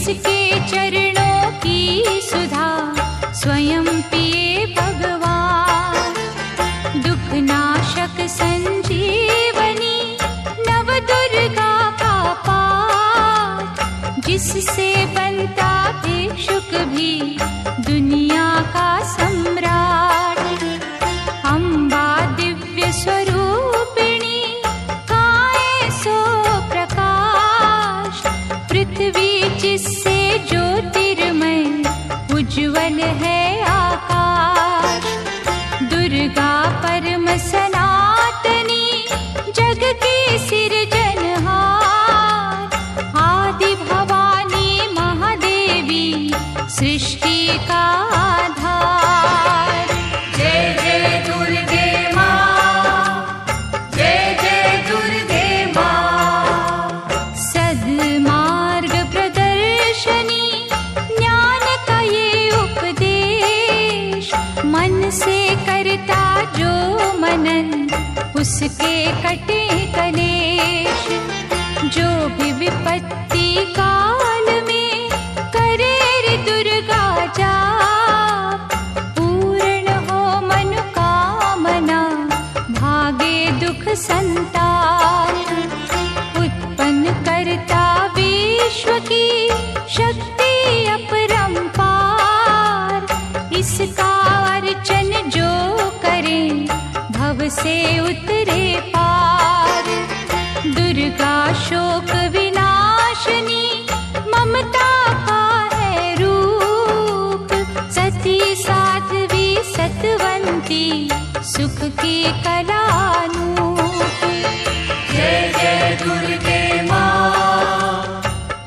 जिसके चरणों की सुधा स्वयं पिए भगवान। दुख नाशक संजीवनी नव दुर्गा का पाठ, जिससे बनता भिक्षुक भी दुनिया का सम्राट। अम्बा दिव्य स्वरूपिणी गाए सो प्रकाश, पृथ्वी जिससे ज्योतिर्मय उज्ज्वल है आकाश। दुर्गा परम सनातनी जग की सिरजनहार, आदि भवानी महादेवी सृष्टि का आधार। जय जय दुर्गे माँ, जय जय दुर्गे माँ। सद्मार्ग प्रदर्शनी ज्ञान का ये उपदेश, मन से करता जो मनन उसके कटे कलेश। जो भी विपत्ति काल में करे रे दुर्गा जाप, पूर्ण हो मनोकामना भागे दुख संताप। उत्पन्न करता विश्व की शक्ति अपरंपार, इसका अर्चन जो करे भव से उतरे पार। दुर्गा शोक विनाशनी ममता का है रूप, सती साध्वी सतवंती सुख की कलानूप। जय जय दुर्गे माँ,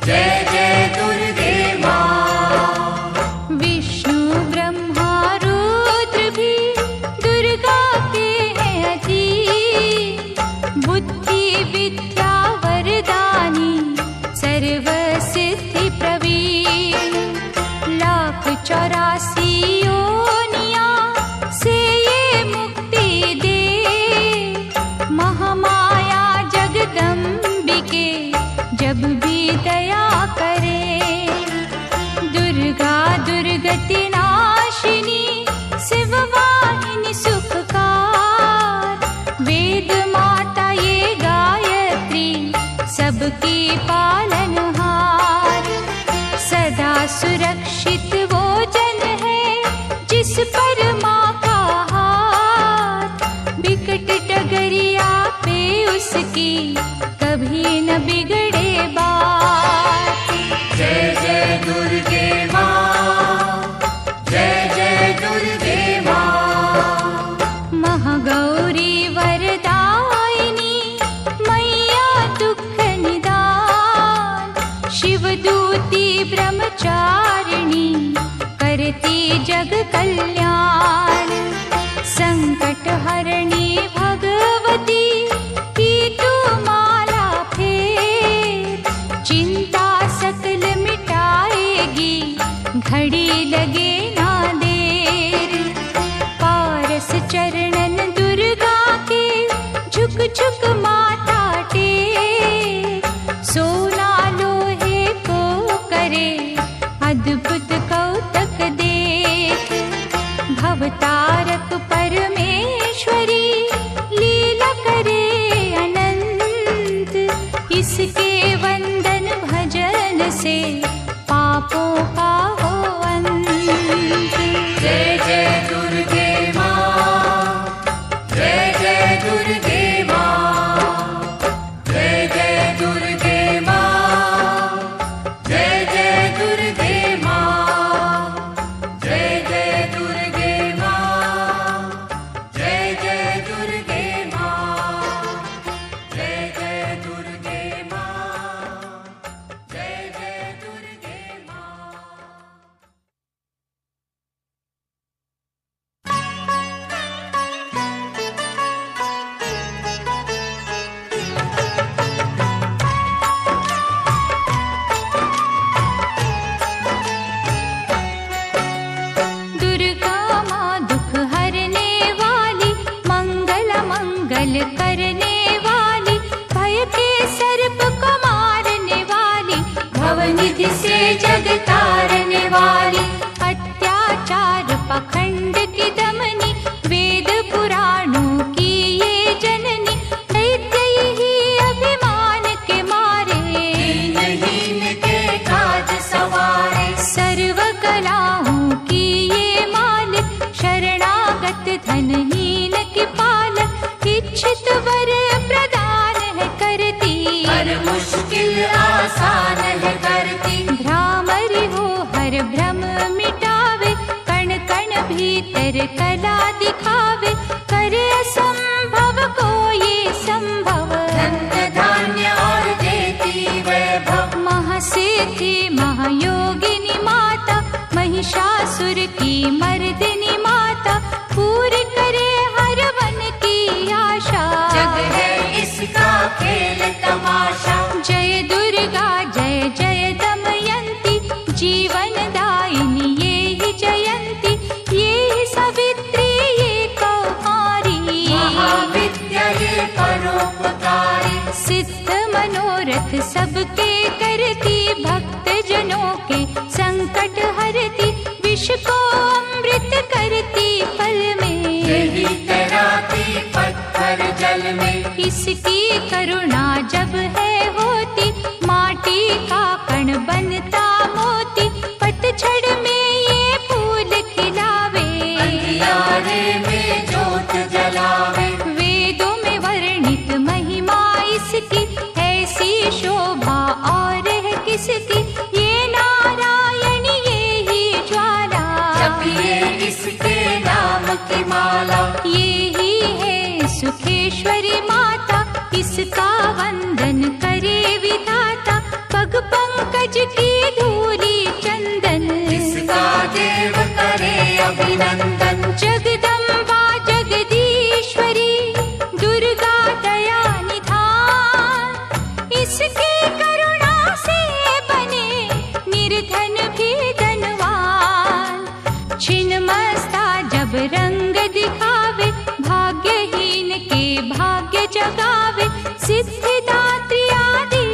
जय जय दुर्गे माँ। विष्णु ब्रह्मा रुद्र भी दुर्गा के हैं अधीन, बुद्धि विद्या वरदानी सर्व सिद्धि प्रवीण। 1,84 योनियां से ये मुक्ति दे, महामाया जगदम्बिके जब भी दया करे। दुर्गा दुर्गति नाशिनी शिववाहिनी सुखकार, वेद माता ये गायत्री सबकी पालनहार। सदा सुरक्षित वो जन है जिस पर माँ का हाथ, विकट डगरिया पे उसकी कभी न बिगड़े बात। जय जय दुर्गे माँ, जय जय दुर्गे माँ। महागौरी वरदायिनी मैया दुख निदान, शिवदूती ब्रह्मचारिणी करती जग कल्याण। संकट हरणी भगवती की तू माला फेर, चिंता सकल मिटाएगी घड़ी लगे ना देर। पारस चरणन दुर्गा के झुक झुक माथा टेक, सोना लोहे को करे अद्भुत कौतक देख। भवतारक परमेश्वरी लीला करे अनंत, इसके वंदन भजन से पापों का हो अंत। जय जय दुर्गे माँ, जय जय दुर्गे माँ। जय जय दुर्गे माँ, जय जय दुर्गे माँ। जय जय दुर्गे माँ, जय जय दुर्गे माँ। जय जय दुर्गे माँ, जय जय दुर्गे माँ। दुर्गा माँ दुख हरने वाली, मंगल मंगल करने वाली, भय के सर्प को मारने वाली, भवन निधि से जग तारने वाली, अत्याचार पाखंड की दमनी, वेद पुराणों की ये जननी, दैत्य ही अभिमान के मारे, दीनहीन के काज सवारे, सर्व कलाओं की ये मालिक, शरणागत धनहीन की पालक, इच्छित वर प्रदान है करती, हर मुश्किल आसान है करती, भ्रामरी हो हर भ्रम मिटावे, कण कण भीतर कला दिखावे, करे असंभव को ये संभव, धन्य धान्य और देती वैभव, महासिद्धि महायोगिनी माता, महिषासुर की मर्दिनी माता, पूरी करे हर वन की आशा, जग है इसका खेल तमाशा, जय दुर्गा जय जय दमयंती, जीवन दायिनी ये ही जयंती, ये ही सावित्री ये कौमारी, महाविद्या ये परोपकारी, सिद्ध मनोरथ सबके करती, भक्त जनों के संकट हरती, विष को अमृत करती पल में, यही तैराती पत्थर जल में, इसकी करुणा जब है होती, माटी का कण बनता मोती, पतझड़ में ये फूल खिलावे, अंधियारे में जोत जलावे, वेदों में वर्णित महिमा इसकी, ऐसी शोभा और है किसकी, ये नारायण ये ही ज्वाला, जपिए इसके नाम की माला, ये ही है सुखेश्वरी माता, इसका वंदन करे विधाता, पग पंकज की धूली चंदन, इसका देव करे अभिनंदन, जगदम्बा जगदीश्वरी, दुर्गा दया निधान, इसकी करुणा से बने निर्धन भी धनवान, छिन्नमस्ता जब रंग दिखावे, भाग्यहीन के भाग्य जगावे, सिद्धिदात्री आदि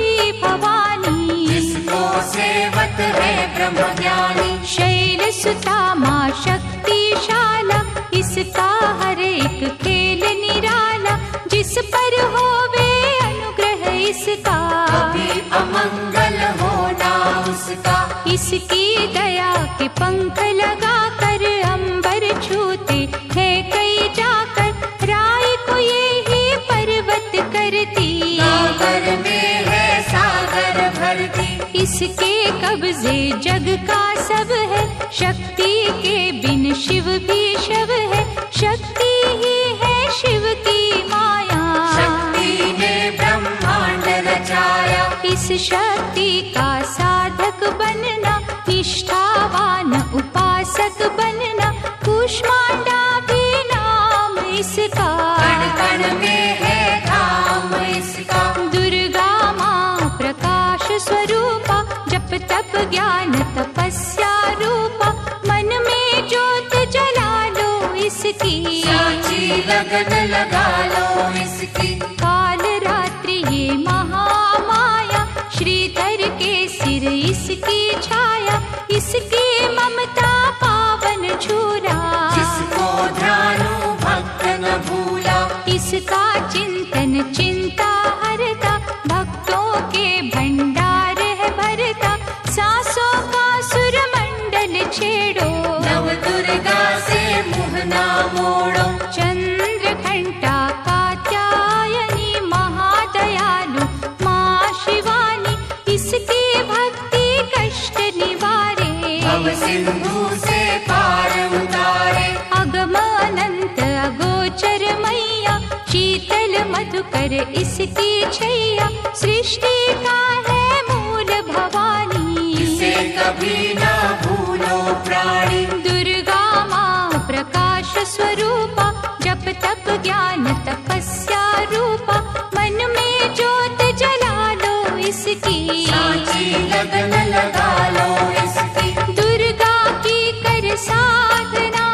भवानी, जिसको सेवत है ब्रह्म ज्ञानी, शैल सुता माँ शक्तिशाला, इसका हर एक खेल निराला, जिस पर होवे अनुग्रह इसका, कभी अमंगल होना उसका, इसकी दया के पंख लगा कर अंबर छूते हैं कई जाकर, राय को ये ही पर्वत करती, सागर में है सागर भरती, इसके कब्जे जग का सब है, शक्ति के बिन शिव भी शव है, शक्ति ही है शिव की माया, शक्ति ने ब्रह्मांड रचाया, इस शक्ति का साधक बनना, निष्ठावान उपासक बनना, कुष्मांडा भी नाम इसका, कण कण में है धाम इसका, दुर्गा माँ प्रकाश स्वरूपा, जप तप ज्ञान तपस्या रूपा, मन में ज्योत जला लो इसकी, साची लगन लगा लो इसकी, काल रात्रि ये महामाया, श्रीधर के सिर इसकी छाया, इसकी ममता पावन झूला, जिसको ध्यानु भक्त न भूला, इसका चिंतन चिंता हरता, भक्तों के भंडार है भरता, सांसों का सुर मंडल छेड़ो, नव दुर्गा से मुँह ना मोड़ो, चंद्र घंटा कात्यायनी महादयालु माँ शिवानी, इसकी भक्ति कष्ट निवारे, भव सिंधु से पार उतारे, अगम अनंत अगोचर मैया, शीतल मधुकर इसकी छैया, सृष्टि का है मूल भवानी, इसे कभी ना भूलो प्राणी, दुर्गा माँ प्रकाश स्वरूपा, जप तप ज्ञान तपस्या रूपा, मन में ज्योत जला लो इसकी, साची लगन लगा लो इसकी, दुर्गा की कर साधना,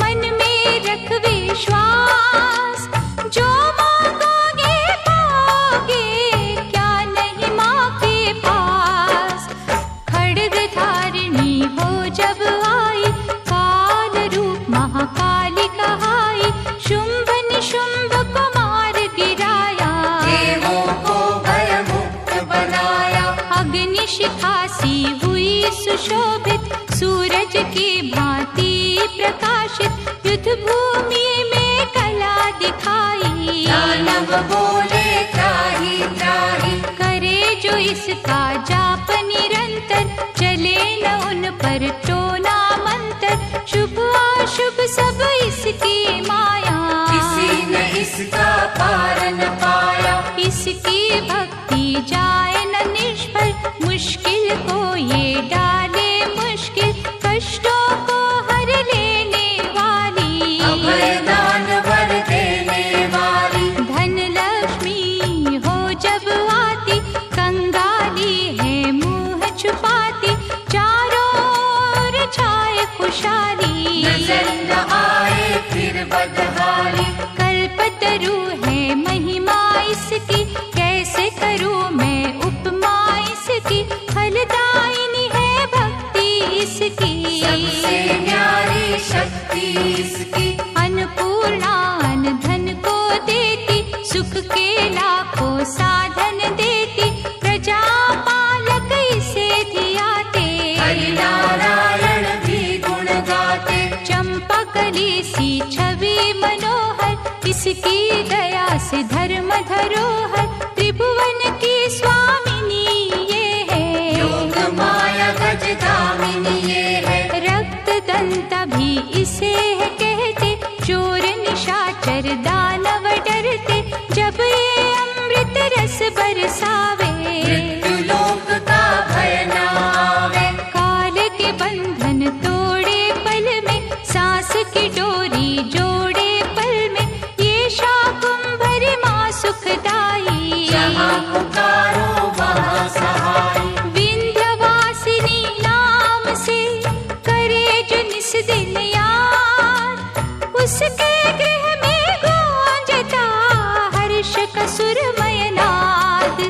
मन में रख विश्वास, जो मांगोगे पाओगे, क्या नहीं माँ के पास, सुशोभित, सूरज की भांति प्रकाशित, युद्ध भूमि में कला दिखाई। दानव बोले त्राहि त्राहि, करे जो इसका जाप निरंतर, चले न उन पर टोना मंत्र, शुभ अशुभ सब इसकी माया। किसी ने इसका पार न पाया, इसकी भक्ति जाए न निष्फल, मुश्किल को ये डाले मुश्किल, कष्टों को हर लेने वाली, अभय दान वर देने वाली। धन लक्ष्मी हो जब आती, कंगाली है मुंह छुपाती, चारों ओर छाए खुशहाली, नजर न आए फिर बदहाली। कल्पतरु है महिमा इसकी, कैसे करूं मैं उपमा इसकी, फलदायिनी है भक्ति इसकी, सबसे न्यारी शक्ति इसकी। अन्नपूर्णा अन्न धन को देती, सुख के लाखों साधन देती, प्रजा पालक इसे धियाते, हरि नारायण भी गुण गाते। चंपा कली सी छवि मनोहर, इसकी दया से धर्म धरोहर, त्रिभुवन की स्वामिनी ये है, योग माया गजगामिनी ये है। रक्त दंता भी इसे है कहते, चोर निशाचर दानव डरते, जब ये अमृत रस बरसावे, मृत्यु लोक का भय न आवे। काल के बंधन तोड़े पल में, सांस की डोरी जोड़े पल में, ये शाकुंभरी माँ सुखदाई, जहाँ पुकारो वहाँ सहाय। विंध्यवासिनी नाम से करे जो निस दिन याद, उसके गृह में गूंजता हर्ष का सुरमय नाद।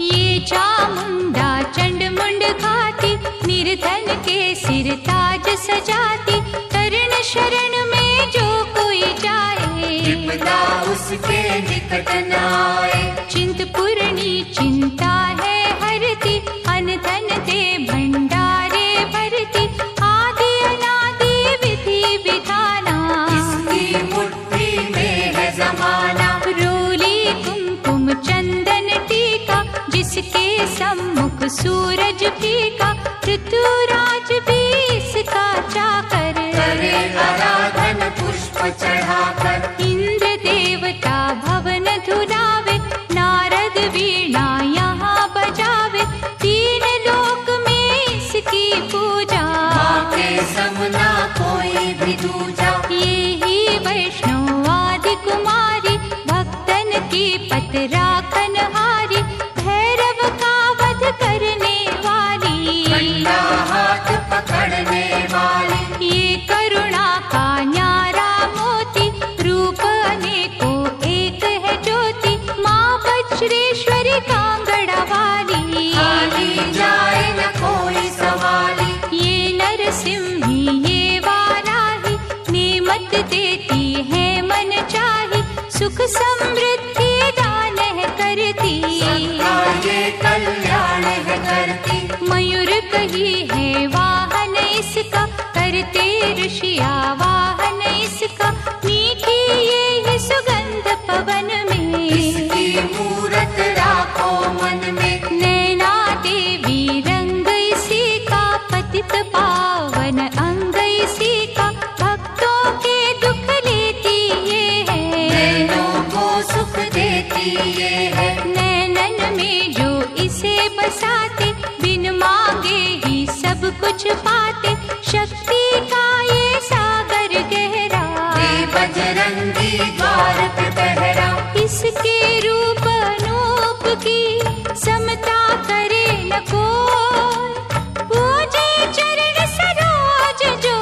ये चामुंडा चंड मुंड घाती, निर्धन के सिर ताज सजाती, तरण शरण में जो कोई जाए, विपदा उसके निकट न आए। चिंतपूर्णी चिंता है हरती, अन्न धन दे भंडारे भरती, आदि अनादि विधि विधाना, इसकी मुट्ठी में है जमाना। रोली कुमकुम चंदन टीका, जिसके सम्मुख सूरज फीका, ऋतुराज भी इसका चाकर, करे आराधन पुष्प चढ़ाकर। इंद्र देवता भवन धुलावे, नारद वीणा यहाँ बजावे, तीन लोक में इसकी पूजा, माँ के समना कोई भी दूजा। ये ही वैष्णव आदि कुमारी, भक्तन की पत राखन हारी, भैरव का वध करने वाली, घंटा हाथ पकड़ने वाली। ये करुणा का न्यारा मोती, रूप अनेकों एक है ज्योति, माँ वज्रेश्वरी कांगड़ा वाली, खाली जाए न कोई सवाली। ये नरसिंही ये वाराही, नेमत देती है मन चाही, सुख समृद्धि दान है करती, सबका ये कल्याण है करती। मयूर कही है वाहन इसका, करते ऋषिया वाहन इसका, मीठी ये है सुगंध पवन में, इसकी मूरत राखो मन में। नैना देवी रंग इसी का, पतित पावन अंग इसी का, भक्तों के दुख लेती ये है, नैनों को सुख देती ये है। नैनन में जो इसे बसाते, बिन मांगे ही सब कुछ पाते, शक्ति का ये सागर गहरा, ये बजरंगी द्वार पे पहरा। इसके रूप अनूप की समता करे न कोई, पूजे चरण सरोज जो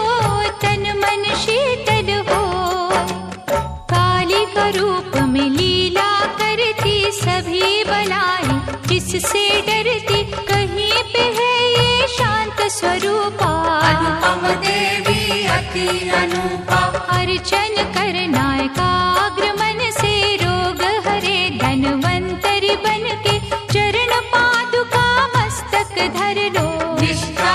तन मन शीतल हो, काली का रूप में लीला करती, सभी बनाई जिससे डरती, कहीं पे है ये शांत स्वरूपा, अनुपम देवी अति अनुपा। अर्चन करना एकाग्र मन से, रोग हरे धनवंतरि बन के, चरण पादुका मस्तक धर लो, निष्ठा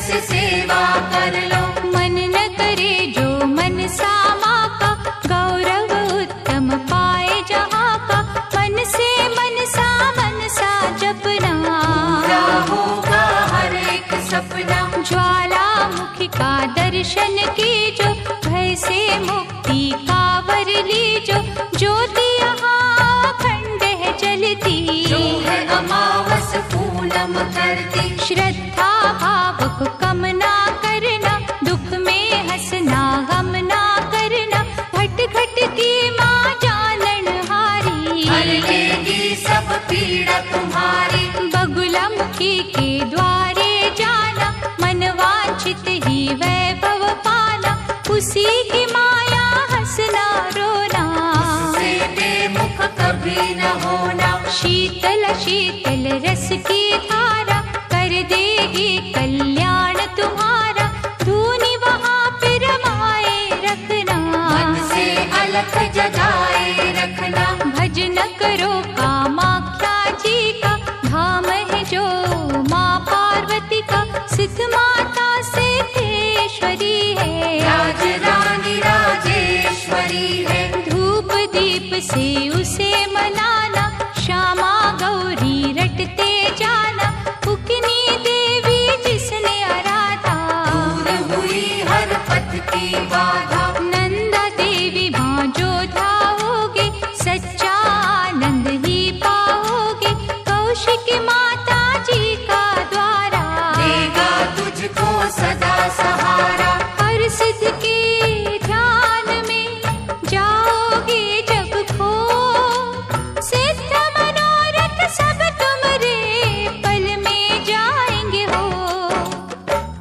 से सेवा कर लो। मन न करे जो मन सामा का, गौरव उत्तम पाए जहाँ का। मन से मनसा जपना, पूरा होगा हर एक सपना। ज्वालामुखी का दर्शन कीजो, भय से मुक्ति का वर लीजो। ज्योति यहाँ अखंड है जलती, जो है अमावस पूनम करती। श्रद्धा भाव को कम ना करना, दुख में हंसना गम ना करना। घट घट की माँ जानन हारी, हर लेगी सब पीड़ा तुम्हारी। बगुलामुखी के द्वारे जाना, मन वांछित ही वैभव पाना। उसी की माया हंसना रोना, उससे बेमुख कभी न होना। शीतल शीतल रस की धारा, कर देगी कल्याण तुम्हारा। धूनी वहाँ पे रमाए रखना, मन से अलख जगाए रखना। भजन करो कामाख्या जी का, धाम है जो माँ पार्वती का। सिद्ध माता सिद्धेश्वरी है, राज रानी राजेश्वरी है। धूप दीप से उसे मनाना, श्यामा गौरी रटते जाना। उकनी देवी जिसने आराधा, दूर हुई हर पथ की बाधा। नंदा देवी माँ जो धाओगे, सच्चा आनंद ही पाओगे। कौशिक माता जी का द्वारा, देगा तुझको सदा सहारा। हर सिद्ध के ध्यान में जाओगे जब खो। सिद्ध मनोरथ सब तुम्हारे पल में जाएंगे हो।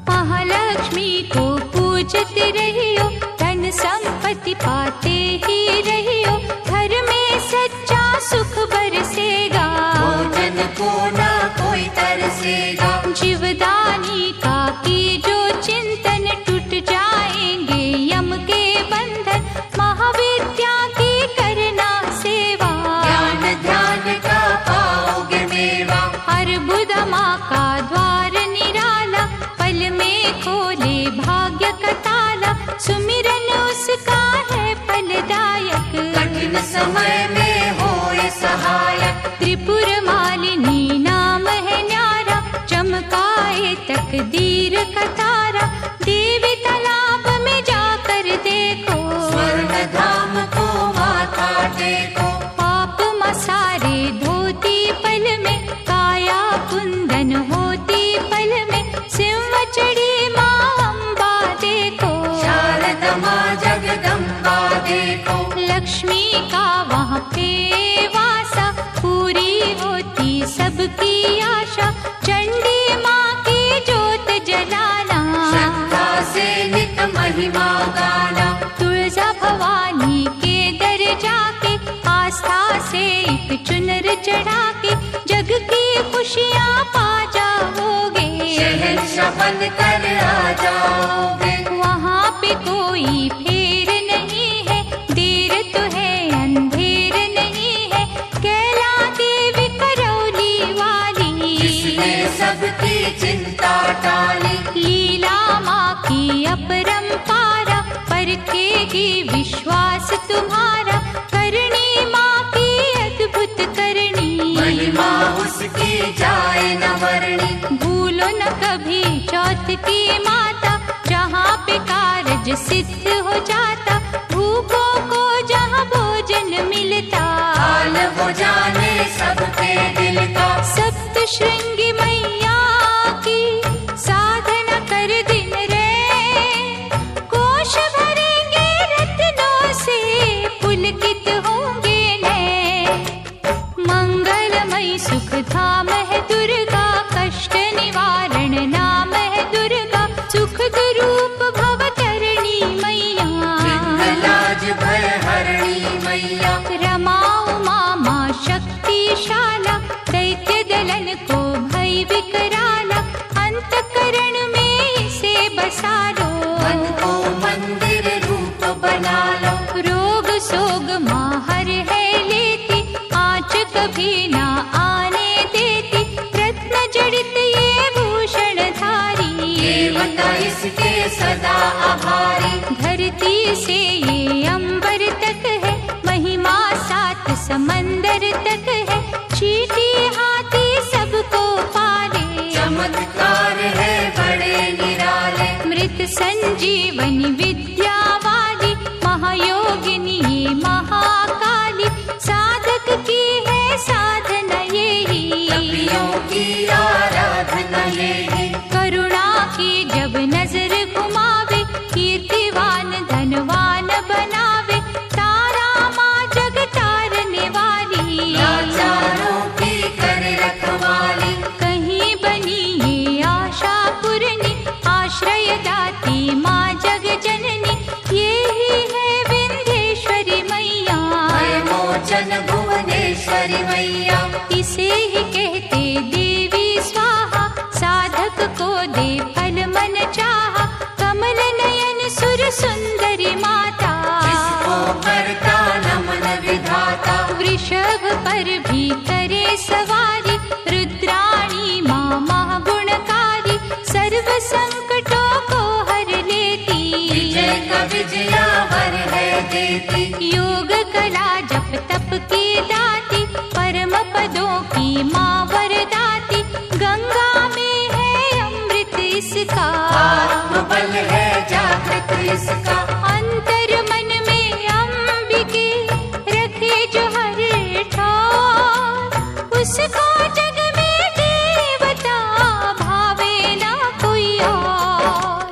महालक्ष्मी को पूजते रहियो, धन संपत्ति पाते ही रहियो। घर में सच्चा सुख बरसेगा, भोजन को न कोई तरसेगा। जीवदानी का की जो चिंतन, टूट जाएंगे यम के बंधन। महाविद्या की करना सेवा, ज्ञान ध्यान का पाओगे मेवा। हर बुध माँ का द्वार निराला, पल में खोले भाग्य का ताला। सुमिरन उसका है फलदायक, कठिन समय में होए सहायक। त्रिपुर मालिनी नाम है न्यारा, चमकाए तकदीर का तारा। देवी तालाब में जाकर देखो, स्वर्ण धाम को माथा टेको। पाप मसारे धोती पल में, काया कुंदन होती पल में। सिंह चढ़ी माँ अम्बा देखो, शारदा माँ जगदम्बा देखो। लक्ष्मी का वहाँ पे वासा, पूरी होती सबकी आशा। चंडी माँ की जोत जलाना, श्रद्धा से नित महिमा गाना। तुळजा भवानी के दर जाके, आस्था से एक चुनर चढ़ा के। जग की खुशियाँ पा जाओगे, शहंशाह बन कर आ जाओगे। वहाँ पे कोई फेर नहीं है, देर तो है अंधेर नहीं है। कैला देवी करौली वाली, जिसने सबकी चिंता टाली। लीला माँ की अपरंपारा, परखेगी विश्वास तुम्हारा। करनी माँ की अद्भुत करनी, महिमा उसकी जाए न वर्णी। भूलो न कभी चौथ की माता, जहाँ पे कारज सिद्ध हो जाता। भूखों को जहाँ भोजन मिलता, हाल हो जाने सबके दिल का। सप्त श्रृंगी मैया की साधना कर दिन रे। कोश भरेंगे रत्नों से, पुलकित होंगे नैन। मंगलमयी सुख धाम है दुर्गा, कष्ट निवारण नाम है दुर्गा। सुख रूप भव तरणी मैया, लाज भय हरणी मैया। रमाओ मामा शक्तिशाला, दैत्य दलन को भय विकर सदा आभारी। धरती से ये अंबर तक है, महिमा सात समंदर तक है। चींटी हाथी सबको पाले, चमत्कार है बड़े निराले। मृत संजीवनी विद्या वाली, महायोगिनी ये महाकाली। साधक की है साधना यही, तपियों की आराधना यही। करुणा की जब नजर घुमावे, कीर्तिवान धनवान बनावे। तारा माँ जग तारने वाली, लाचारों की कर रखवाली। कहीं बनी ये आशा पूरनी, आश्रय दाती माँ जग जननी। यही है विंध्येश्वरी मैया, मोचन भुवनेश्वरी मैया। इसे ही कहते देवी स्वाहा, साधक को दे फल मन चाहा। कमल नयन सुर सुंदरी माता, जिसको करता नमन विधाता। वृषभ पर भी करे सवारी, रुद्राणी माँ महागुणकारी। सर्व संकटों को हर लेती, विजय का विजयावर है देती। योग कला जप तप की दाती, परम पदों की माँ वरदाती। गंगा में है अमृत इसका, आत्मबल है जागृत इसका। अंतर मन में अंबिके रखे जो हर ठौर। उसको जग में देवता भावे ना कोई और।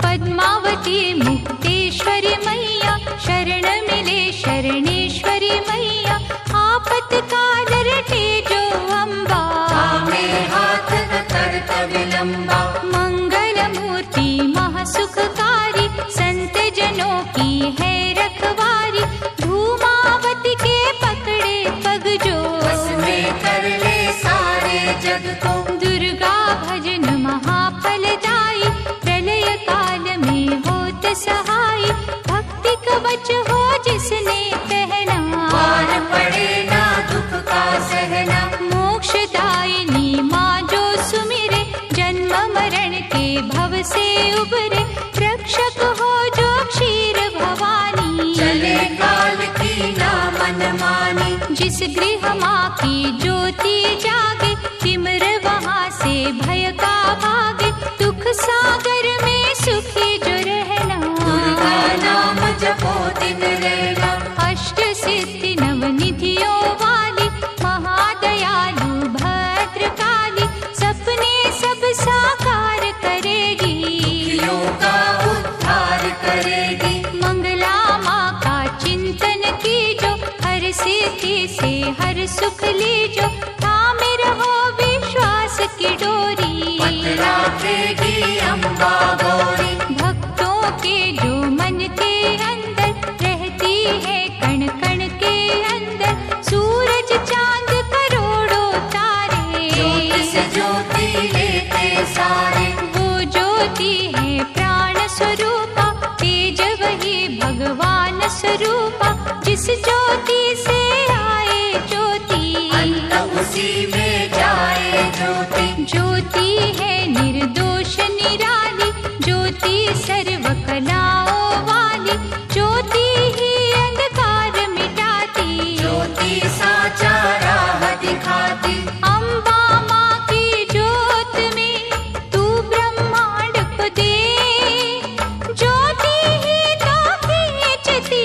पद्मावती मुक्तेश्वरी मैया, शरण मिले शरणेश्वरी मैया। आपत्काल रटे जो अम्बा, में हाथ न करता विलंबा। मंगल मूर्ति महासुखकारी, संत जनों की है रखवारी। धूमावती के पकड़े पग जो, बस में कर ले सारे जग को। दुर्गा भजन महाफलदायी, प्रलय काल में होत सहाय। भक्ति कवच हो जिसने पहना, पार पड़े ना दुख का सहना। मोक्षदायिनी माँ जो सुमिरे, जन्म मरण के भव से उबरे। रक्षक हो जो क्षीर भवानी, चले काल की ना मन मानी। जिस गृह माँ की ज्योति जागे, तिमिर वहाँ से भय का भागे। दुख सागर में सुखी जो रहना, दुर्गा नाम जपो दिन रहना। अष्ट सिद्धि नवनिधियों वाली, महादयालु भद्रकाली। सपने सब साकार करेगी, दुखियों का उद्धार करेगी। मंगला माँ का चिंतन कीजो, हर सिद्धि से हर सुख लीजो। थामे रहो विश्वास की डोरी, राखेगी अम्बा गौरी। भक्तों के जो मन के अंदर रहती है, कण कण के अंदर। सूरज चांद करोड़ों तारे, ज्योति से ज्योति लेते सारे। वो ज्योति है प्राण स्वरूपा, तेज वही भगवान स्वरूपा। जिस ज्योति से आए ज्योति, अंत उसी में जाए ज्योति। ज्योति है निर्दोष निराली, ज्योति सर्व कलाओं वाली। ज्योति ही अंधकार मिटाती, ज्योति साचा राह दिखाती। अम्बा माँ की ज्योत में तू ब्रह्मांड को दे। ज्योति ही तो खींचती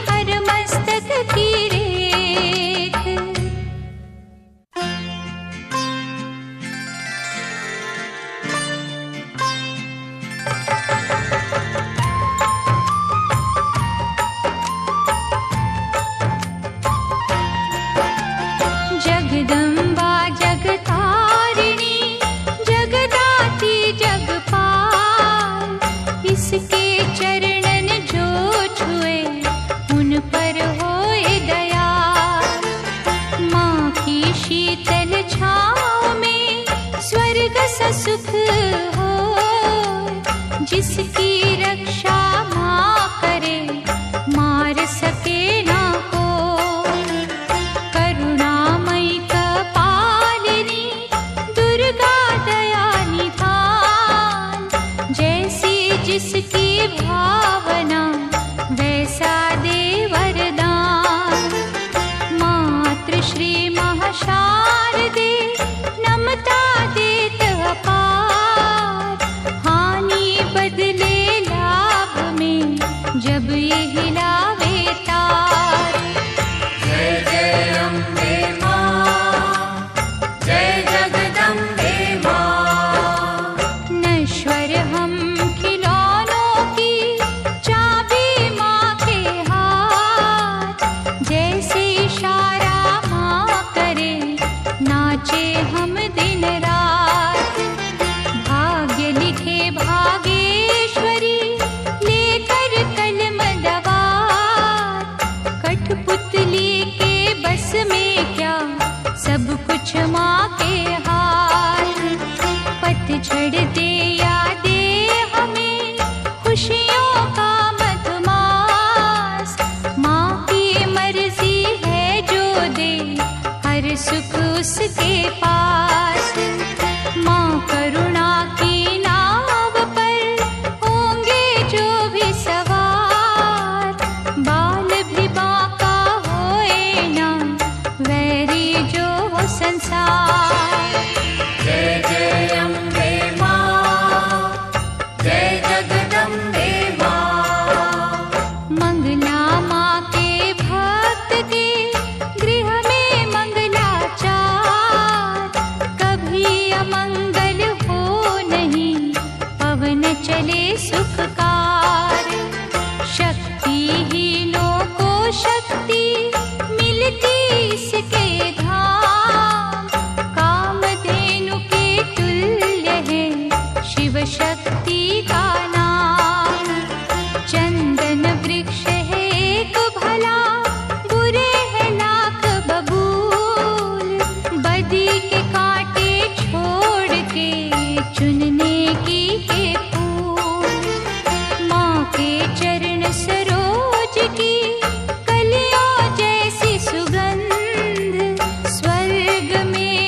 हर मस्तक की रेख। जगदम्बा जगतारिणी, जगदाती जगपाल। इसके चरणन जो छुए, उन पर होए दया। माँ की शीतल छाँव में स्वर्ग सा सुख हो। जिसकी रक्षा माँ करे, मार सके ना को। करुणामयी कपालिनी, दुर्गा दया निधान। जैसी जिस इशारा माँ करे, नाचे हम दिन रात। भाग्य लिखे भागेश्वरी, लेकर कलम दवात। कठपुतली के बस में क्या, सब कुछ माँ के हाथ। पतझड़ दे या दे हमें खुशियों का मधुमास। माँ की मर्जी है जो दे हर सुख उसके पास। माँ करुणा की नाव पर होंगे जो भी सवार। बाल भी बांका होए ना, वैरी जो हो संसार। जय जय अम्बे माँ, जय जगदम्बे माँ। मंगला माँ के भक्त के गृह में मंगलाचार। कभी अमंगल हो नहीं, पवन चले सुखकार। शक्तिहीनों को शक्ति मिलती इसके धाम। कामधेनु के तुल्य है शिव शक्ति का नाम। चंदन वृक्ष है एक भला, बुरे है लाख बबूल। बदी के कांटे छोड़ के चुनने की है फूल। माँ के चरण सरोज की कलियों जैसी सुगंध। स्वर्ग में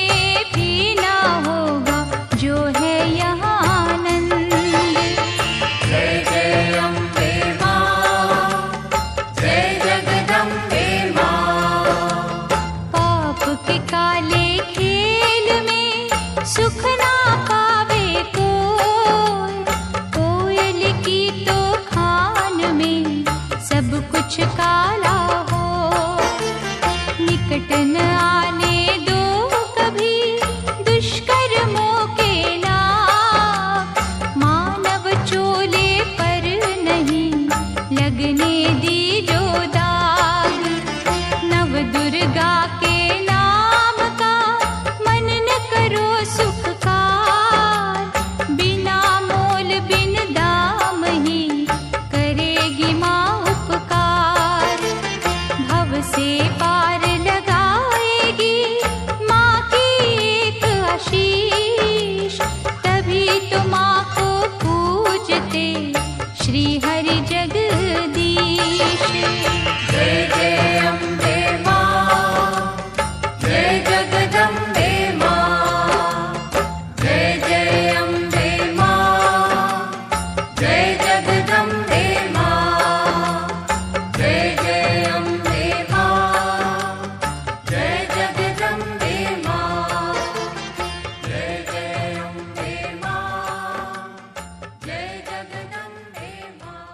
भी ना होगा जो है यहाँ आनंद। जय जय अम्बे माँ, जय जगदम्बे माँ। पाप के काले खेल में सुख ना पावे कोई। कोयल की तो खान में सब कुछ काला हो। निकट न आने दो कभी दुष्कर्मों के नाग। मानव चोले पर नहीं लगने दी जो दाग। नव दुर्गा के नाम का मन न करो सुखकार। बिना मोल बिन दाम ही करेगी माँ उपकार। भव से पार लगाएगी माँ की एक आशीष। तभी तो माँ को पूजते श्री हरि जगदीश। जय जय अम्बे माँ, जय जगदम्बे माँ। जय जय अम्बे माँ, जय जगदम्बे माँ। जय जय अम्बे माँ, जय जगदम्बे माँ। जय जय अम्बे माँ, जय जगदम्बे माँ।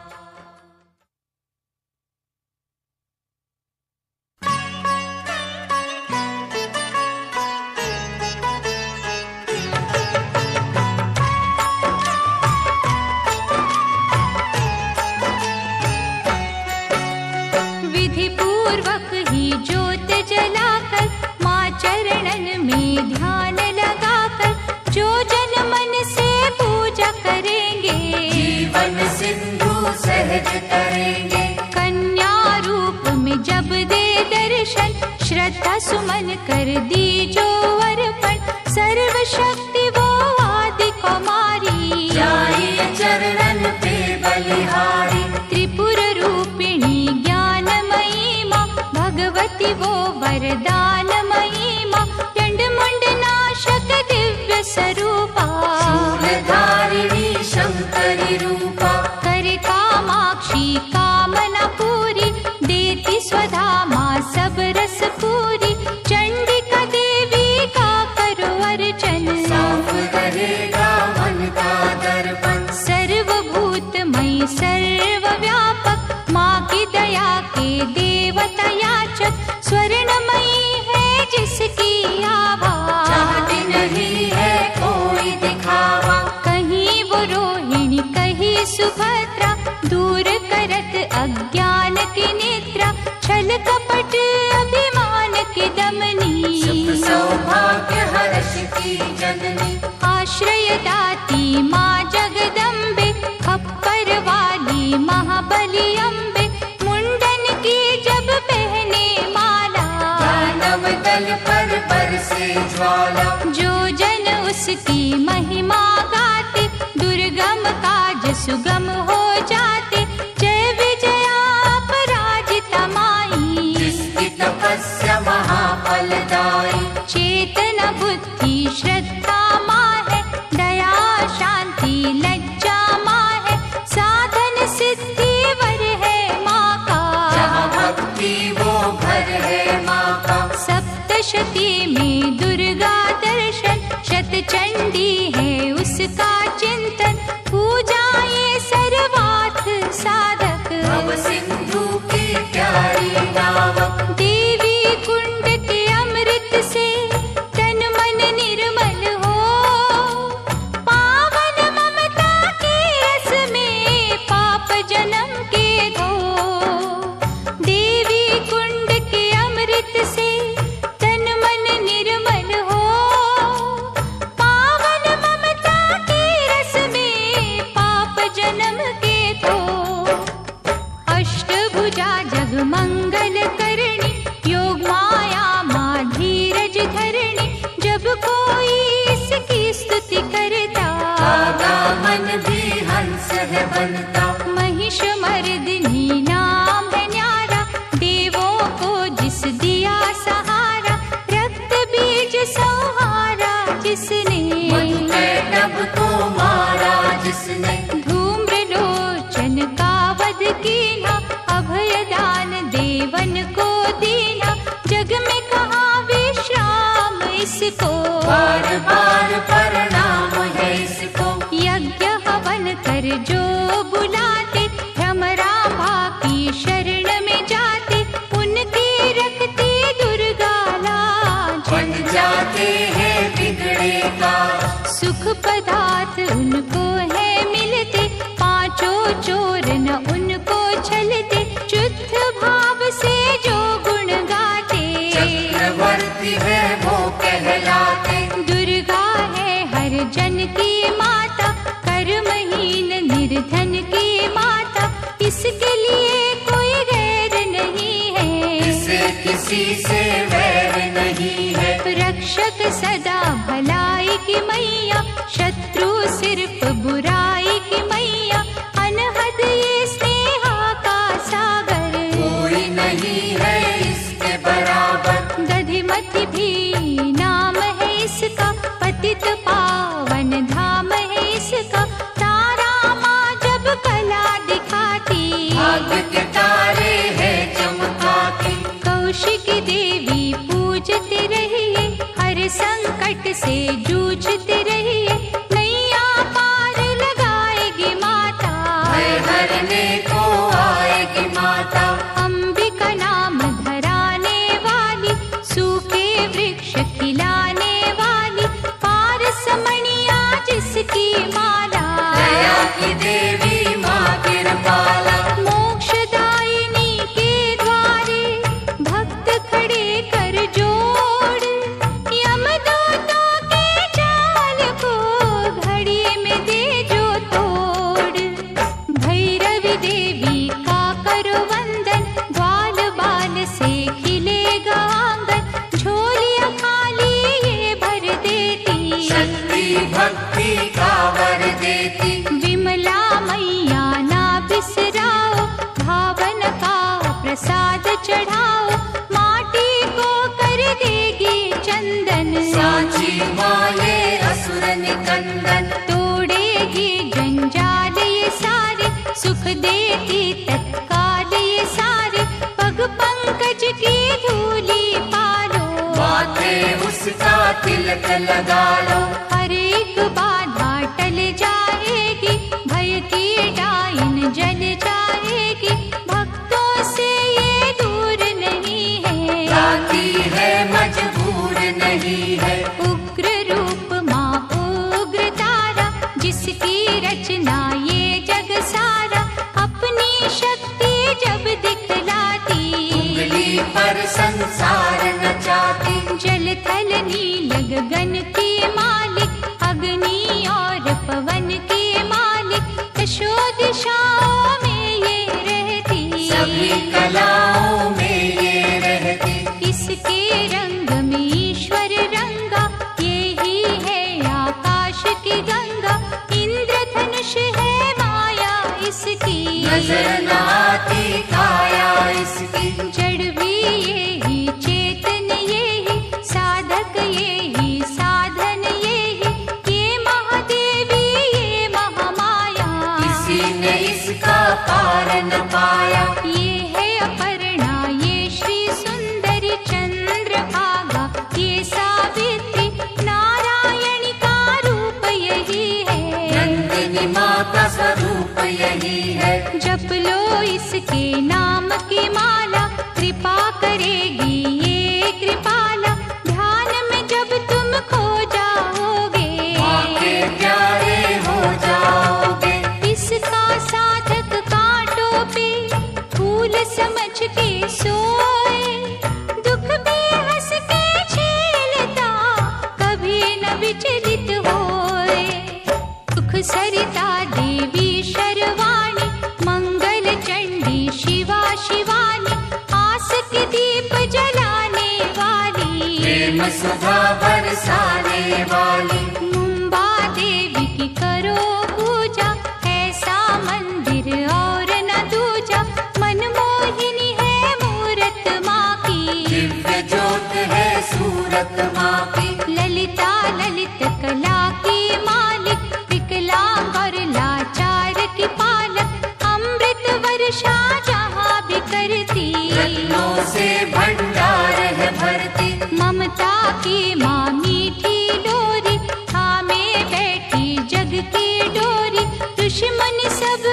विधि पूर्वक ही ज्योत जलाकर, माँ चरणन में ध्यान लगाकर, जो जन मन से पूजा करेंगे, जीवन सिंधु सहज करेंगे। कन्या रूप में जब दे दर्शन, श्रद्धा सुमन कर दी जो अर्पण। सर्वशक्ति वो आदि कुमारी, जाइए चरणन पे बलिहारी। त्रिपुर रूपिणी ज्ञानमयी माँ, भगवती वो वरदानमयी माँ। चंड मुंड नाशक दिव्य स्वरूपा, शूलधारिणी शंकरी रूपा। करे कामाक्षी कामना पूरी, देती स्वधा माँ सब रस पूरी। चंडिका देवी का करो अर्चन, साफ रहेगा मन का दर्पण। सर्वभूतमयी सर्वव्यापक, माँ की दया के देवता याचक। स्वर्णमयी है तल पर बरसे ज्वाला। जो जन उसकी महिमा गाते, दुर्गम काज सुगम हो जाते। जय विजया अपराजिता माई, जिसकी तपस्या महाफलदायी। चेतना बुद्धि श्रद्धा माँ है, दया शांति लज्जा माँ है। साधन सिद्धि वर है माँ का, जहाँ भक्ति वो घर है माँ का। सप्तशती में दुर्गा दर्शन, शतचंडी है उसका चिंतन। पूजा ये सर्वार्थ साधक, भव सिंधु की प्यारी नावक। देवी कुंड के अमृत से तन मन निर्मल हो। पावन ममता के रस में पाप जन्म के धो। देवी कुंड के अमृत से तन मन निर्मल हो। पावन ममता के रस में पाप जन्म के धो। अष्टभुजा जगमंगल करणी, योग माया माँ धीरज धरणी। जब कोई इसकी स्तुति करता, दादा मन भी हंस है बनता। महिष मर्दिनी नाम है न्यारा, देवों को जिस दिया सहारा। रक्त बीज संहारा जिसने, कैटभ को मारा जिसने। धूम्रलोचन का वध कीना, अभयदान देवन को दीना। जग में कहाँ विश्राम इसको, बार बार प्रणाम है इसको। यज्ञ हवन कर जो बुलाते, भ्रमरांभा की शरण में जाते। उनकी रखती दुर्गा लाज, बन जाते हैं बिगड़े का। सुख पदार्थ उनको है मिलते। पांचों चोर न उनको छलते, शुद्ध भाव से जो गुण गाते। चक्रवर्ती है वो कहलाते। दुर्गा है हर जन की माता, कर्महीन निर्धन की माता। इसके लिए कोई गैर नहीं है, इसे किसी से वैर नहीं है। रक्षक सदा भलाई की मैया, शत्रु सिर्फ बुराई की मैया। अनहद ये स्नेहा का सागर, कोई नहीं है इसके बराबर। दधिमति भी नाम है इसका, पतित पावन धाम है इसका। तारा माँ जब कला दिखाती, भाग्य के तारे हैं चमकाती। कौशिकी देवी पूजते रहिए, हर संकट से जूझते रहिए। नैया पार लगाएगी माता, भय हरने को आएगी माता। अंबिका नाम धराने वाली, सूखे वृक्ष खिलाने वाली। पारसमणिया जिसकी माला, दया की देवी माँ कृपाला। मोक्षदायिनी के द्वारे भक्त खड़े कर जोड़। यमदूतों के जाल को घड़ी में दे जो तोड़। भैरवी देवी का करो वंदन, ग्वाल बाल से खिलेगा आंगन। झोलियाँ खाली ये भर देती, शक्ति भक्ति का वर देती। विमला मैया ना बिसराओ, भावन का प्रसाद चढ़ाओ। माटी को कर देगी चंदन, साची माये असुर निकंदन। तोड़ेगी जंजाल ये सारे, सुख देती तत्काल ये सारे। पग पंकज की धूली पालो, माथे उसका तिलक लगा लो। हर एक बाधा टल जाएगी, भय की डाइन जल जाएगी। भक्तों से ये दूर नहीं है, लाती है मजबूर नहीं है। उग्र रूप माँ उग्र तारा, जिसकी रचना ये जग सारा। अपनी शक्ति जब दिखलाती, उंगली पर संसार नचाती। जल थल नील गगन की मालिक, अग्नि और पवन की मालिक। दशो दिशाओं में ये रहती, सभी कलाओं में ये रहती। इसके रंग प्रेम सुधा बरसाने वाली। मुंबा देवी की करो पूजा, ऐसा मंदिर और न दूजा। मनमोहिनी है मूरत माँ की, दिव्य ज्योत है सूरत माँ की। ललिता ललित कला की मालिक, विकलांग और लाचार की पालक। अमृत वर्षा जहाँ भी करती, रत्नों से भंडार है भरती। ममता की माँ मीठी लोरी, थामे बैठी जग की डोरी। दुश्मन सब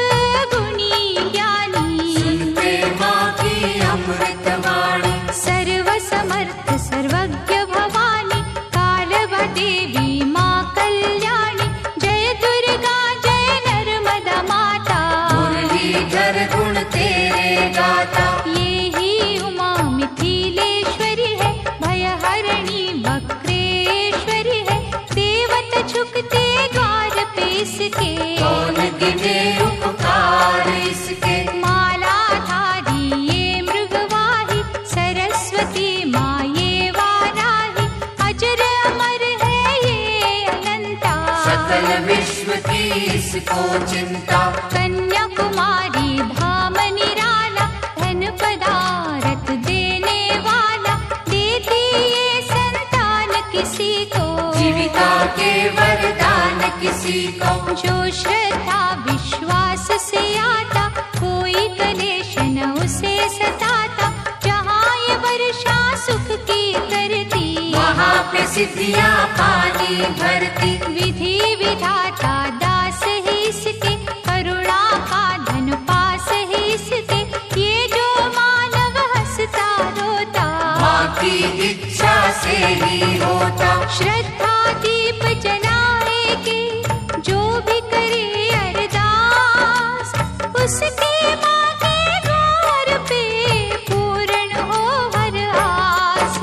गुणी ज्ञानी, सुनते माँ की अमृत वाणी। सर्व समर्थ सर्वज्ञ भवानी, कालवा देवी माँ कल्याणी। जय दुर्गा जय नर्मदा माता, मुरलीधर गुण तेरे गाता। ये ही उमा मिथिलेश्वरी है, भयहरिणी वक्रेश्वरी है। देवता झुकते द्वार पे इसके, कौन गिने उपकार इसके। मालाधारी ये मृगवाही, सरस्वती माँ ये वाराही। अजर अमर है ये अनंता, सकल विश्व की इसको चिंता। कन्याकुमारी धाम निराला, धन पदारथ देने वाला। देती ये संतान किसी को, जीविका के वरदान किसी को। जो श्रद्धा विश्वास से आता, कोई कलेश न उसे सताता। जहाँ ये वर्षा सुख की करती, वहाँ पे सिद्धियाँ पानी भरती। विधि विधाता दास है इसके, करुणा का धन पास है इसके। ये जो मानव हंसता रोता, माँ की इच्छा से ही होता। श्रद्धा दीप जलाए के जो भी करे अरदास, उसके माँ के द्वार पे पूर्ण हो हर आस।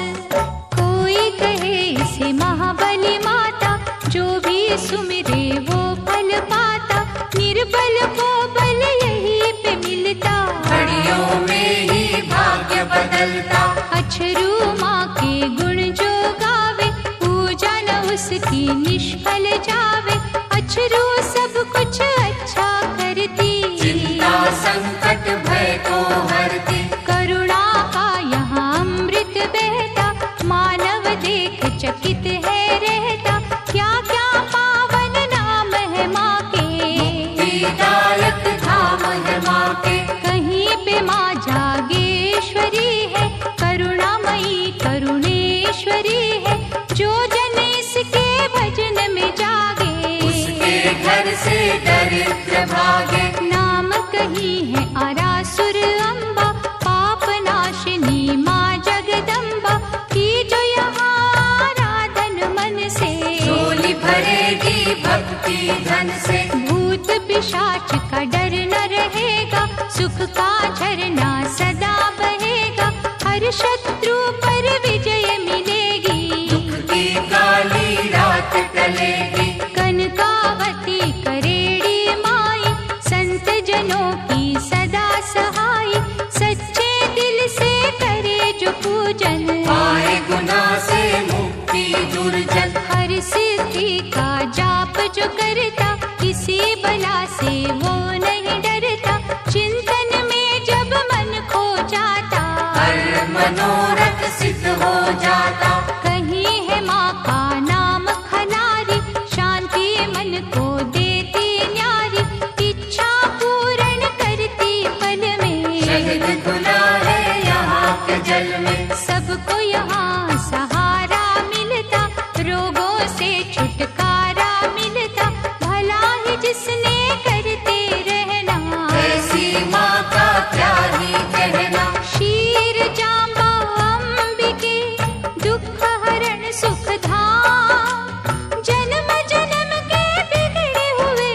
कोई कहे इसे महाबली माता, जो भी सुमिरे वो फल पाता। निर्बल को बल यही पे मिलता, घड़ियों में ही भाग्य बदलता। अछरू माँ के गुण जो गावे, पूजा न उसकी निष्फल जावे। अछरू सब कुछ अच्छा करती, चिंता संकट भय को हरती। करुणा का यहाँ अमृत बहता। मानव देख चकित है रहता, क्या क्या पावन नाम है माँ के। मुक्तिदायक धाम है माँ के। कहीं पे माँ जागेश्वरी है, करुणामयी करुणेश्वरी है। जो जन इसके भजन में जागे, उसके घर से दरिद्र भागे। नाम कहीं है आरासुर अम्बा, पाप नाशिनी माँ जगदम्बा की। जो यहाँ आराधन मन से, झोली भरेगी भक्ति धन से। भूत पिशाच का डर न रहेगा, सुख का झरना सदा बहेगा। हर शत्रु पर विजय मिलेगी, दुख की काली रात टलेगी। कनकावती करेड़ी माई, संत जनों की सदा सहाय। सच्चे दिल से करे जो पूजन, आए गुनाह से मुक्ति दुर्जन। हर सिद्धि का जाप जो करता, किसी बला से वो नहीं डरता। चिंतन में जब मन खो जाता, हर मनोरथ सिद्ध हो जाता। कहीं है माँ का नाम खनारी, शांति मन को देती न्यारी। इच्छा पूर्ण करती पल में, शहद घुला है यहाँ के जल में। सबको यहाँ सहारा मिलता, रोगों से छुटकारा मिलता। भला ही जिसने करते रहना, ऐसी माँ का क्या ही कहना। क्षीर जाम्बा अंबिके, दुख हरण सुख धाम। जन्म जन्म के बिगड़े हुए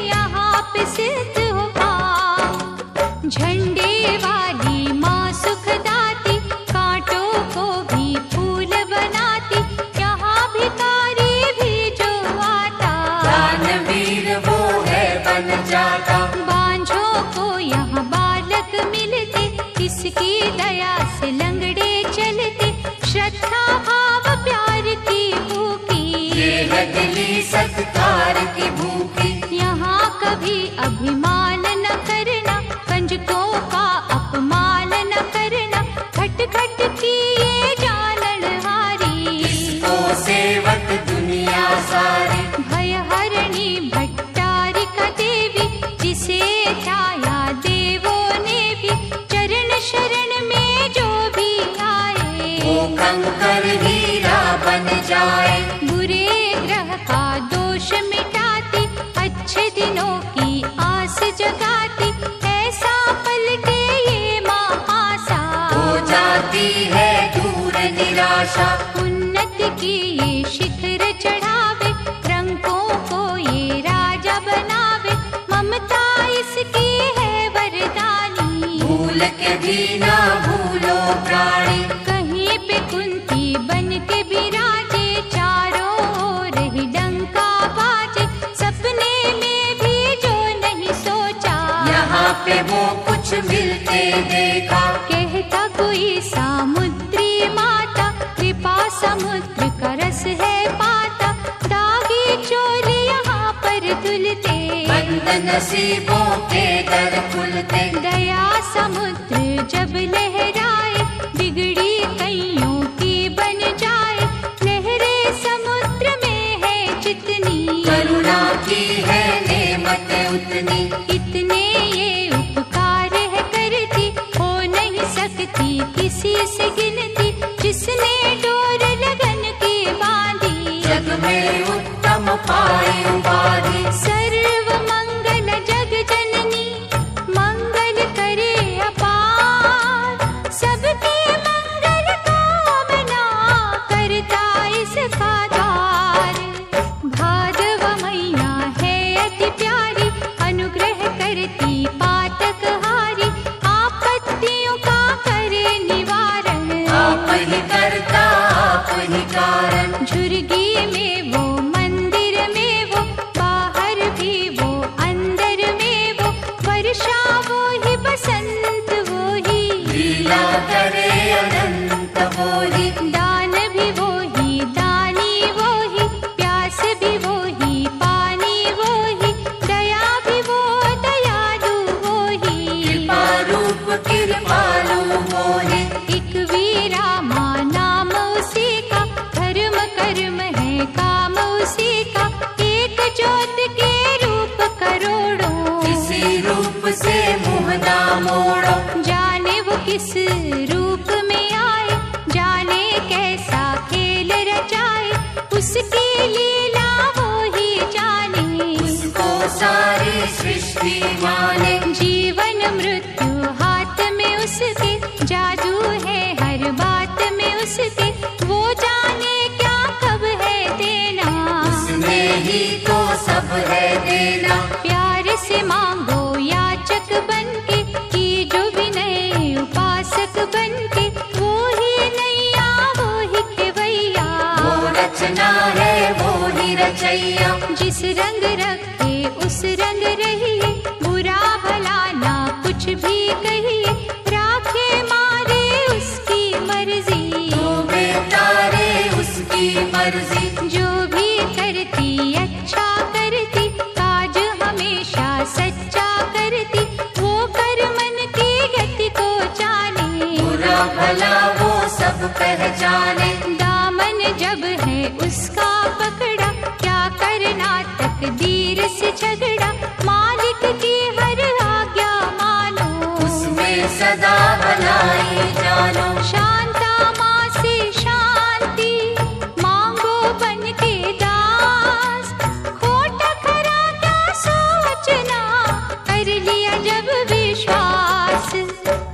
यहाँ पे सिद्ध हो काम। झंडे वाली माँ सुखदाती, कांटों को भी फूल बनाती। यहाँ भिखारी भी जो आता, दानवीर वो है बन जाता। बांझों को यहाँ बालक मिलते, इसकी दया से लंगड़े चलते। श्रद्धा भाव सेवत दुनिया सारी। भयहरिणी भट्टारिका देवी, जिसे ध्याया देवों ने भी, चरण शरण में जो भी आए, वो कंकर हीरा बन जाए। बुरे ग्रह का दोष मिटाती, अच्छे दिनों की आस जगाती, ऐसा पल के ये माँ आशा, हो जाती है दूर निराशा। उन्नति की ये शिखर चढ़ावे, रंगों को ये राजा बनावे, ममता इसकी है वरदानी, भूल के भी ना भूलो प्राणी। कहीं पे कुंती बन के बिराजे, चारों ओर ही डंका बाजे, सपने में भी जो नहीं सोचा, यहाँ पे वो कुछ मिलते देखा। कहता कोई सामुद्री माता, कृपा समुद्र का रस है पाता, दागी चोली यहाँ पर धुलते, बंद नसीबों के दर खुलते। दया समुद्र जब लहराए, बिगड़ी कईयों की बन जाए, लहरे समुद्र में है जितनी, करुणा की है नेमत उतनी। इतने ये उपकार है करती, हो नहीं सकती किसी से गिनती, जिसने डोर लगन की बांधी, जग में उत्तम पाई उपाधि। सर्व मंगल जग जननी, मंगल करे अपार, सबके मंगल कामना करता इसका द्वार। भादव मैया है अति प्यारी, अनुग्रह करती पातक हारी, आपत्तियों का करे निवारण, आप ही करता आप ही कारण। झुर्गी में वो मंदिर में वो, बाहर भी वो अंदर में वो, वर्षा वो ही बसंत वो ही, लीला करे अनंत वो ही। दान भी वो ही दानी वो ही, प्यास भी वो ही पानी वो ही, दया भी वो दयालु वो ही, कृपा रूप कृपालु वो ही। एक वीरा माँ नाम उसी का, धर्म कर्म है काम उसी का, एक ज्योत के रूप करोड़ों, इसी रूप से मुँह ना मोड़ो। जाने वो किस रूप में आए, जाने कैसा खेल रचाए, उसकी लीला वो ही जाने, उसको सारी सृष्टि माने। जीवन मृत्यु हाथ में उसके, जादू है हर बात में उसके, वो जाने क्या कब है देना, उसमें ही तो सब है देना। प्यार से मांगो याचक बनके, की जो विनय उपासक बनके, वो ही नैया वो ही खेवैया, वो रचना है वो ही रचैया। जिस रंग रखे उस रंग रहिए, बुरा भला ना कुछ भी कहिए, राखे मारे उसकी मर्जी, तो बेतारे उसकी मर्जी। जो भी करती अच्छा करती, काज हमेशा सच्चा करती, वो कर मन की गति को जाने, बुरा भला वो सब पहचाने। दामन जब है उसका पकड़ा, क्या करना तकदीर से झगड़ा, मालिक की हर आज्ञा मानो, उसमें सदा भलाई जानो। शांता माँ से शांति मांगो बन के दास, खोटा खरा क्या सोचना, कर लिया जब विश्वास,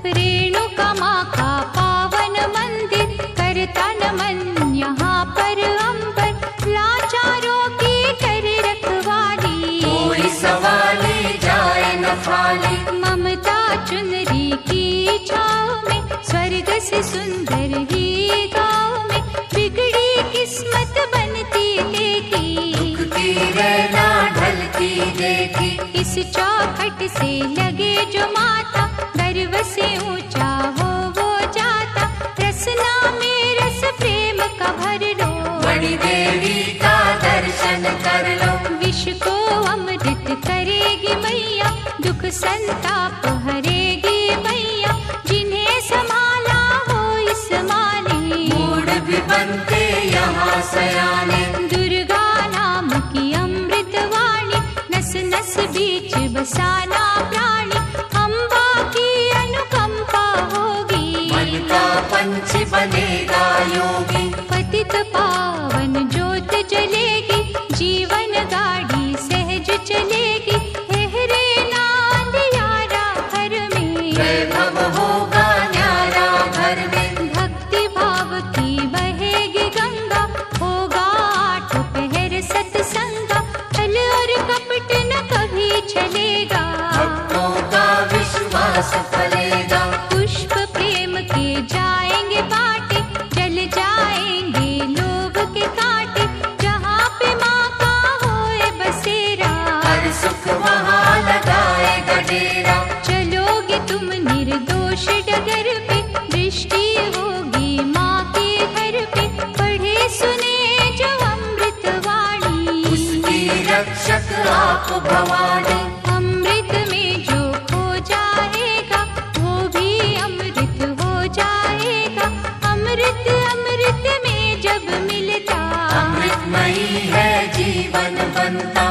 रेणुका माँ का पावन मंदिर, करता नमन यहाँ पर अंबर, लाचारों की करे रखवाली, कोई सवाली जाए न खाली। ममता चुनरी की छाव में, स्वर्ग से सुंदर ही गाँव में, बिगड़ी किस्मत बनती देखी, दुख की रहना ढलती देखी। इस चौखट से लगे जो माता, गर्व से ऊंचा हो वो जाता, रसना में रस प्रेम का भर लो, बड़ी देवी का दर्शन कर लो। विश्व को अमृत करेगी मैया, दुख संताप हरेगी मैया, जिन्हें संभाला हो इस माने, मूड भी बन बनते यहाँ सयाने। दुर्गा नाम की अमृत वाणी, नस नस बीच बसाना प्राणी। अम्बा की अनुकंपा होगी, मन का पंछी बनेगा योगी। पतित पावन ज्योत जलेगी, जीवन गाड़ी सहज चलेगी। हेरे नांद यारा घर में, वैभव होगा न्यारा घर में। भक्ति भाव की बहेगी गंगा, होगा 8 पहर सत्संगा। छल और कपट न कभी चलेगा, भक्तों का विश्वास फलेगा। पुष्प प्रेम के जाएंगे बाटे, जल जाएंगे लोभ के कांटे। जहाँ पे माँ का होए बसेरा, हर सुख वहाँ लगाएगा डेरा। चलोगे तुम निर्दोष डगर पे, दृष्टि होगी माँ के घर पे। पढ़े सुने जो अमृत वाणी, उसकी रक्षक आप भवानी। अमृत में जो खो जाएगा, वो भी अमृत हो जाएगा। अमृत अमृत में जब मिलता, अमृतमयी है जीवन बनता।